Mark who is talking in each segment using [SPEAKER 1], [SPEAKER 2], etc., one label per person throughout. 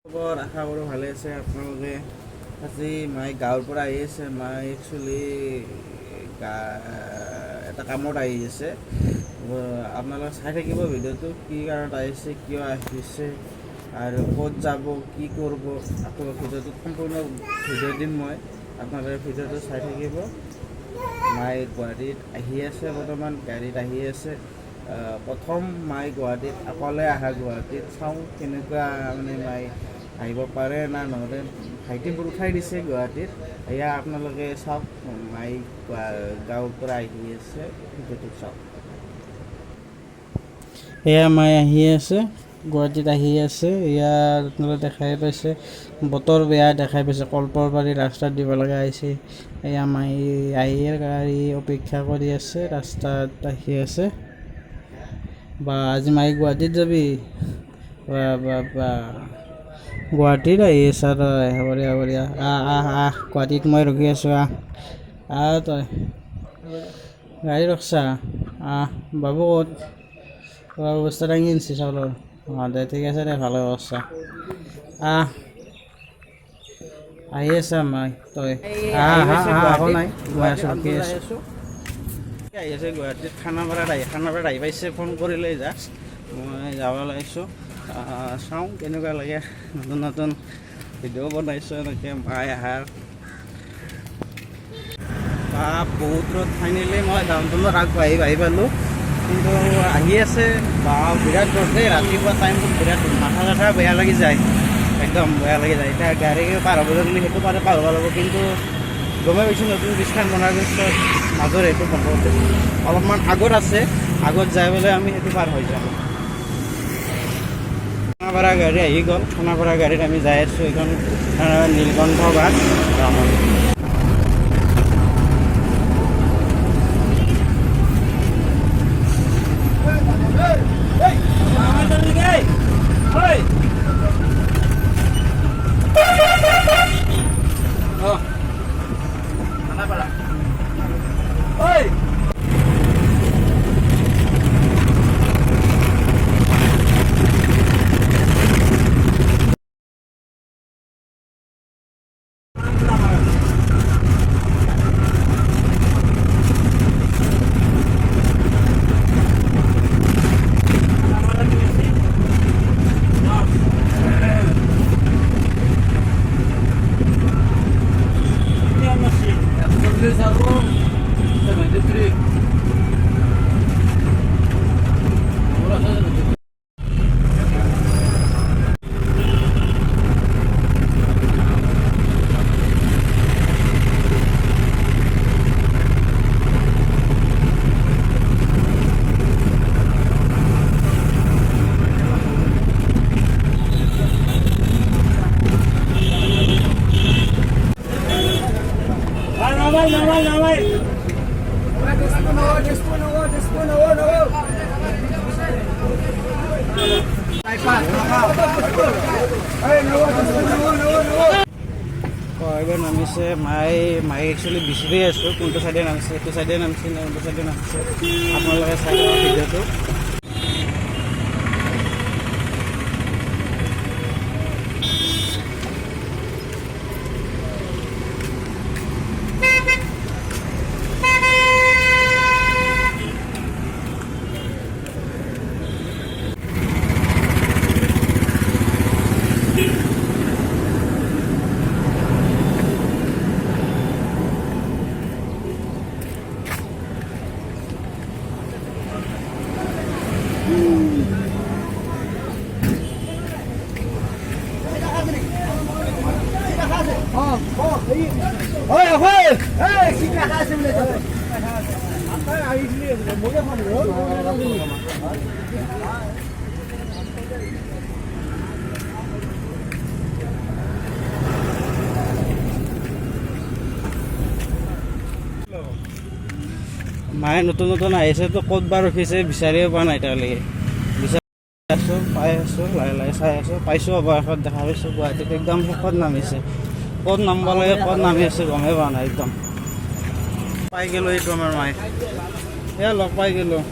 [SPEAKER 1] খবৰ আশা কৰোঁ ভালে আছে আপোনালোকে। আজি মায়ে গাঁৱৰ পৰা আহি আছে। মায়ে একচুৱেলি এটা কামত আহি আছে। আপোনালোকে চাই থাকিব ভিডিঅ'টো, কি কাৰণত আহিছে, কিয় আহিছে আৰু ক'ত যাব, কি কৰিব। আপোনালোক ভিডিঅ'টো সম্পূৰ্ণ ভিডিঅ' দিম মই, আপোনালোকে ভিডিঅ'টো চাই থাকিব। মায়ে গুৱাহাটীত আহি আছে, বৰ্তমান গাড়ীত আহি আছে। প্ৰথম মায়ে গুৱাহাটীত অকলে আহা। গুৱাহাটীত চাওঁ কেনেকুৱা মানে মায়ে আহিব পাৰে না নহ'লে ভাইটিবোৰ উঠাই দিছে গুৱাহাটীত। এয়া আপোনালোকে চাওক, মায়ে গাঁৱৰ পৰা আহি আছে, ভিডিঅ'টো চাওক। এয়া মায়ে আহি আছে, গুৱাহাটীত আহি আছে। ইয়াত আপোনালোকে দেখাই পাইছে, বতৰ বেয়া দেখাই পাইছে, কলপৰ পাৰি ৰাস্তাত দিব লগা হৈছে। এয়া মায়ে আহি গাড়ী অপেক্ষা কৰি আছে, ৰাস্তাত আহি আছে। বা আজি মায়ে গুৱাহাটীত যাবি? বা বা বা গুৱাহাটীত আহি আছা তই? বঢ়িয়া বঢ়িয়া, আহ গুৱাহাটীত মই ৰখি আছোঁ, তই গাড়ী ৰখছা? বাবু ক'ত? বস্তা দাঙি আনিছে চাউলৰ। দে ঠিক আছে দে, ভালে কৰিছা। আহি আছা মাই, তই আকৌ নাই, মই আছোঁ ৰখি আছোঁ। আহি আছে গুৱাহাটীত, খানাপাৰাত আহি পাইছে। ফোন কৰিলে জাষ্ট, মই যাব লাগিছোঁ। চাওঁ কেনেকুৱা লাগে। নতুন নতুন ভিডিঅ' বনাইছোঁ এনেকৈ মায়ে আহাৰ। বহুত ৰ'দ, ফাইনেলি মই ডাউনটাউনত আগবাঢ়ি পালোঁ, কিন্তু আহি আছে। বিৰাট ৰ'দ দেই, ৰাতিপুৱা টাইমটোত বিৰাট মাথা চাথা বেয়া লাগি যায়, একদম বেয়া লাগি যায়। এতিয়া গাড়ী পাৰ হ'ব লাগিলে সেইটো পাৰে পাৰ হ'ব লাগিব, কিন্তু গমে পাইছোঁ নতুন ব্ৰিজখন বনাৰ পিছত মাজৰ সেইটো বন্ধ অলপমান আগত আছে, আগত যাই পেলাই আমি সেইটো পাৰ হৈ যাম। খানাপাৰা গাড়ী আহি গ'ল, খানাপাৰা গাড়ীত আমি যাই আছোঁ। এইখন নীলকণ্ঠ ঘাট ৰামন। এবাৰ নামিছে মায়ে একচুৱেলি বিচাৰি আছোঁ কোনটো চাইডে নামিছে, এইটো চাইডে নামিছে নে কোনটো চাইডে নামিছে, আপোনালোকে চাই লওক ভিডিঅ'টো। মায়ে নতুন নতুন আহিছে তো ক'ত বা ৰখিছে বিচাৰিয়ে পোৱা নাই এতিয়ালৈকে। বিচাৰি আছোঁ, পাই আছোঁ, লাহে লাহে চাই আছোঁ, পাইছোঁ অৱশেষত দেখা পাইছোঁ। গুৱাহাটীত একদম শেষত নামিছে, ক'ত নামিব লাগে ক'ত নামি আছে গমেই পোৱা নাই। একদম পাই গ'লোঁ, এইটো আমাৰ মায়ে এয়া লগ পাই গ'লোঁ।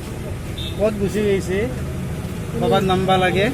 [SPEAKER 1] ক'ত গুচি গৈছে, ক'ৰবাত নামিব লাগে।